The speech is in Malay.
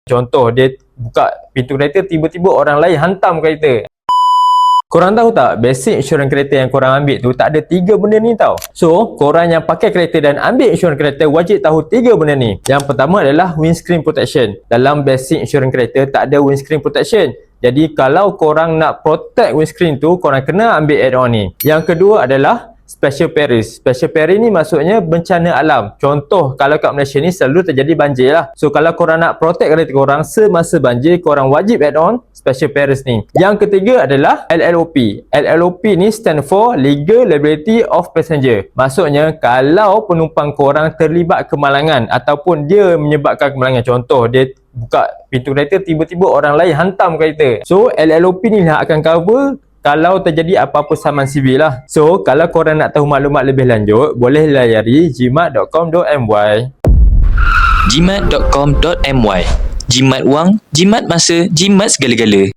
Contoh, dia buka pintu kereta, tiba-tiba orang lain hantam kereta. Korang tahu tak, basic insurans kereta yang korang ambil tu tak ada 3 benda ni tau. So, korang yang pakai kereta dan ambil insurans kereta wajib tahu 3 benda ni. Yang pertama adalah windscreen protection. Dalam basic insurans kereta tak ada windscreen protection. Jadi kalau korang nak protect windscreen tu, korang kena ambil add-on ni. Yang kedua adalah special perils. Special peril ni maksudnya bencana alam. Contoh, kalau kat Malaysia ni selalu terjadi banjir lah. So kalau korang nak protect kereta korang semasa banjir, korang wajib add-on special perils ni. Yang ketiga adalah LLOP. LLOP ni stand for Legal Liability of Passenger. Maksudnya kalau penumpang korang terlibat kemalangan ataupun dia menyebabkan kemalangan, contoh dia buka pintu kereta, tiba-tiba orang lain hantam kereta. So LLOP ni lah akan cover kalau terjadi apa-apa saman sivil lah. So kalau korang nak tahu maklumat lebih lanjut, boleh layari jimat.com.my. jimat.com.my. Jimat wang, jimat masa, jimat segala-gala.